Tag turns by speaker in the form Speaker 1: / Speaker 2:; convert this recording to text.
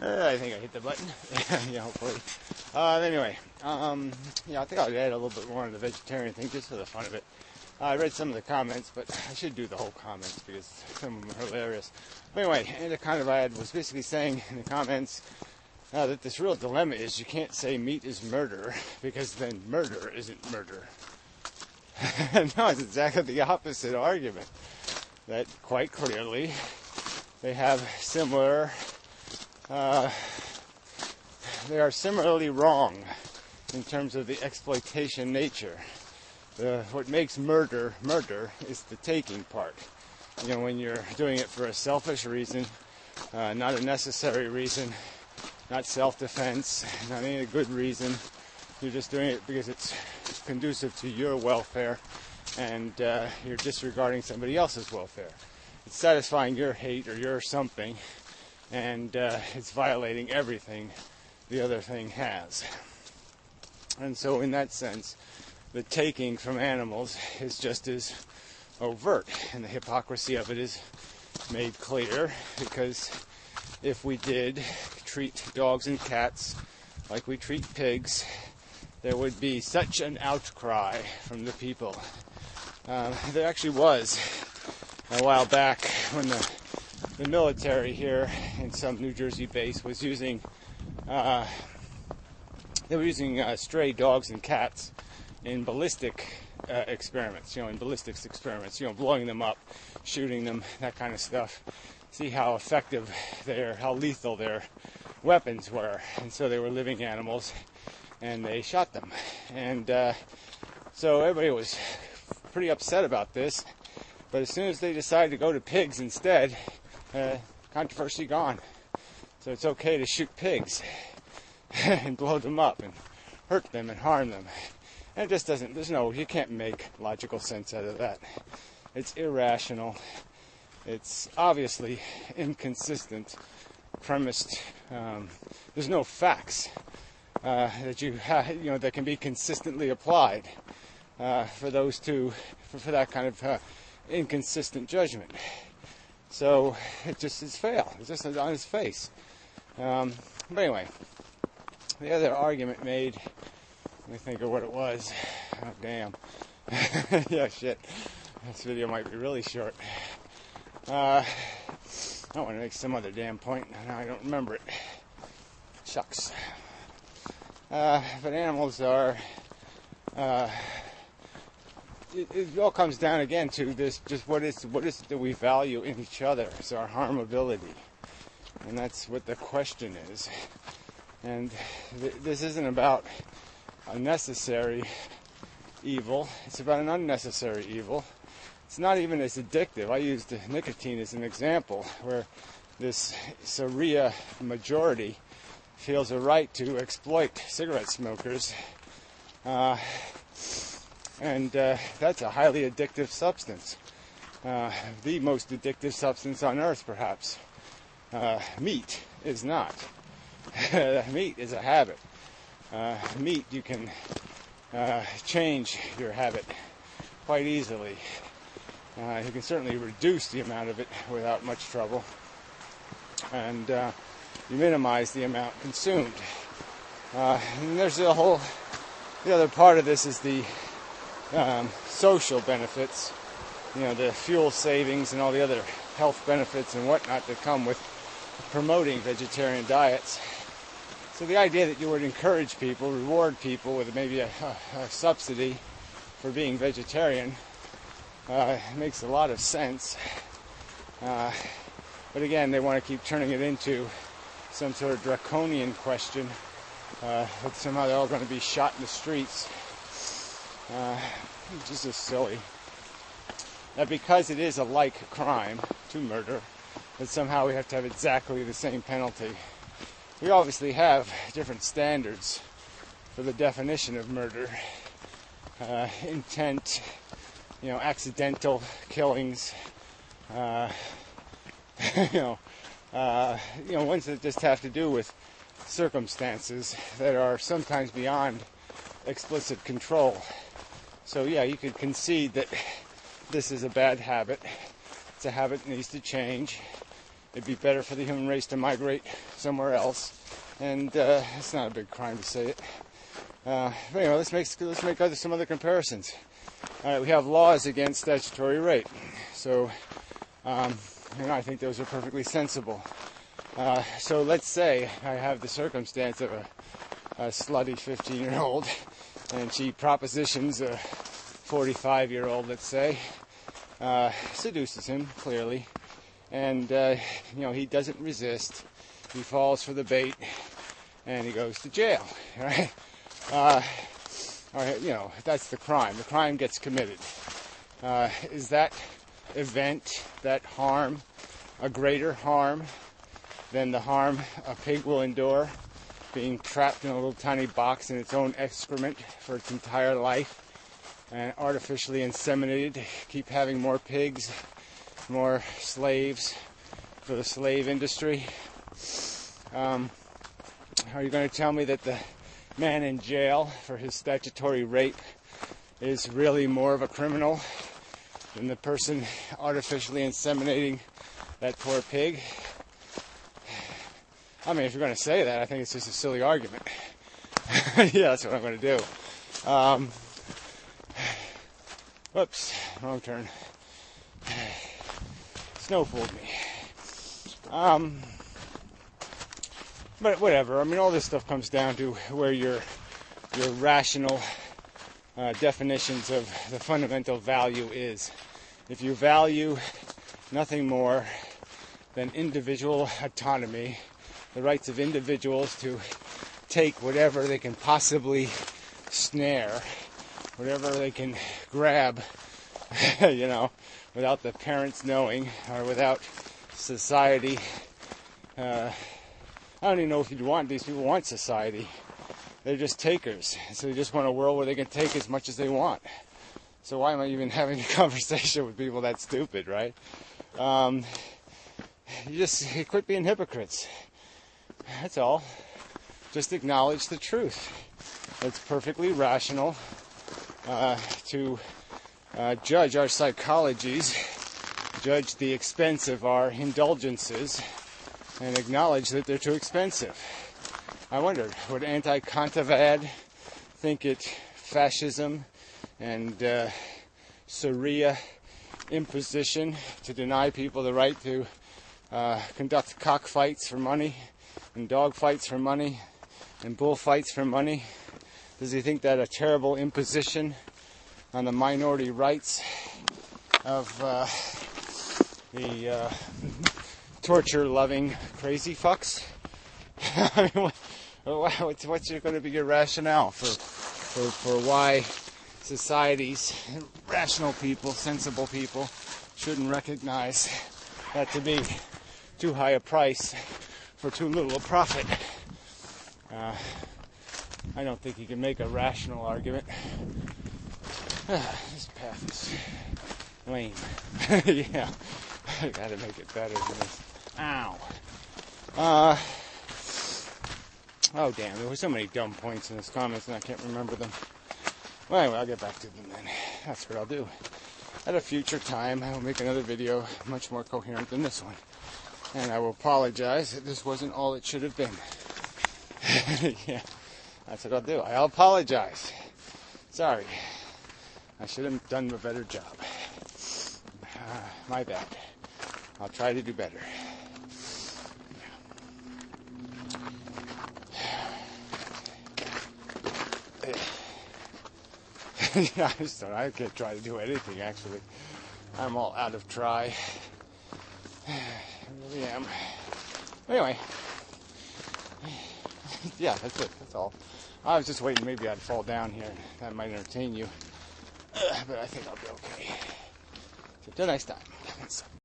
Speaker 1: I think I hit the button. Yeah, hopefully. Anyway, I think I'll add a little bit more on the vegetarian thing just for the fun of it. I read some of the comments, but I should do the whole comments because some of them are hilarious. But anyway, and the kind of I had was basically saying in the comments that this real dilemma is you can't say meat is murder because then murder isn't murder. No, it's exactly the opposite argument. That quite clearly they have similar, they are similarly wrong in terms of the exploitation nature. What makes murder is the taking part. You know, when you're doing it for a selfish reason, not a necessary reason, not self-defense, not any good reason. You're just doing it because it's conducive to your welfare and you're disregarding somebody else's welfare. It's satisfying your hate or your something, and it's violating everything the other thing has. And so in that sense, the taking from animals is just as overt, and the hypocrisy of it is made clear, because if we did treat dogs and cats like we treat pigs, there would be such an outcry from the people. There actually was a while back when the military here in some New Jersey base was using stray dogs and cats in ballistic experiments, in ballistics experiments, blowing them up, shooting them, that kind of stuff. See how effective how lethal their weapons were. And so they were living animals, and they shot them. And so everybody was pretty upset about this. But as soon as they decided to go to pigs instead, controversy gone. So it's okay to shoot pigs and blow them up and hurt them and harm them. And it just doesn't, you can't make logical sense out of that. It's irrational. It's obviously inconsistent, premised. There's no facts that can be consistently applied for that kind of inconsistent judgment. So it just is fail. It's just on its face. But anyway, the other argument made, let me think of what it was. Oh, damn. Yeah, shit. This video might be really short. I want to make some other damn point. Now I don't remember it. Shucks. But animals are... It all comes down again to this, just what is it that we value in each other? It's our harmability. And that's what the question is. And this isn't about a necessary evil. It's about an unnecessary evil. It's not even as addictive. I used nicotine as an example, where this Sharia majority feels a right to exploit cigarette smokers. And that's a highly addictive substance. The most addictive substance on earth, perhaps. Meat is not. Meat is a habit. Meat, you can change your habit quite easily. You can certainly reduce the amount of it without much trouble. And you minimize the amount consumed. And there's the other part of this is the social benefits, the fuel savings and all the other health benefits and whatnot that come with promoting vegetarian diets. So the idea that you would encourage people, reward people with maybe a subsidy for being vegetarian makes a lot of sense. But again, they want to keep turning it into some sort of draconian question that somehow they're all going to be shot in the streets. Just as silly. That because it is a like crime to murder, that somehow we have to have exactly the same penalty. We obviously have different standards for the definition of murder. Intent, accidental killings, ones that just have to do with circumstances that are sometimes beyond explicit control. So yeah, you could concede that this is a bad habit. It's a habit that needs to change. it'd be better for the human race to migrate somewhere else. And it's not a big crime to say it. But anyway, let's make some other comparisons. All right, we have laws against statutory rape. So, I think those are perfectly sensible. So let's say I have the circumstance of a slutty 15-year-old, and she propositions a 45-year-old, let's say, seduces him, clearly, and, he doesn't resist. He falls for the bait, and he goes to jail, right? That's the crime. The crime gets committed. Is that event, that harm, a greater harm than the harm a pig will endure, being trapped in a little tiny box in its own excrement for its entire life and artificially inseminated to keep having more pigs, more slaves for the slave industry? Are you going to tell me that the man in jail for his statutory rape is really more of a criminal than the person artificially inseminating that poor pig? I mean, if you're going to say that, I think it's just a silly argument. Yeah, that's what I'm going to do. Whoops, wrong turn. Snow fooled me. But whatever. I mean, all this stuff comes down to where your rational definitions of the fundamental value is. If you value nothing more than individual autonomy, the rights of individuals to take whatever they can possibly snare, whatever they can grab, without the parents knowing, or without society. I don't even know if these people want society. They're just takers. So they just want a world where they can take as much as they want. So why am I even having a conversation with people that stupid, right? You quit being hypocrites. That's all. Just acknowledge the truth. It's perfectly rational to judge our psychologies, judge the expense of our indulgences, and acknowledge that they're too expensive. I wondered, would anti-Kantavad think it fascism and Sharia imposition to deny people the right to conduct cockfights for money, and dog fights for money, and bullfights for money? Does he think that a terrible imposition on the minority rights of the torture-loving crazy fucks? I mean, what's going to be your rationale for why societies, rational people, sensible people, shouldn't recognize that to be too high a price for too little a profit? I don't think you can make a rational argument. This path is lame. Yeah, I gotta make it better than this. Ow. Oh damn, there were so many dumb points in his comments and I can't remember them. Well, anyway, I'll get back to them then. That's what I'll do. At a future time, I will make another video much more coherent than this one. And I will apologize that this wasn't all it should have been. Yeah, that's what I'll do. I'll apologize. Sorry. I should have done a better job. My bad. I'll try to do better. Yeah, I can't try to do anything, actually. I'm all out of try. I really am. Anyway. Yeah, that's it. That's all. I was just waiting. Maybe I'd fall down here. That might entertain you. But I think I'll be okay. So, till next time.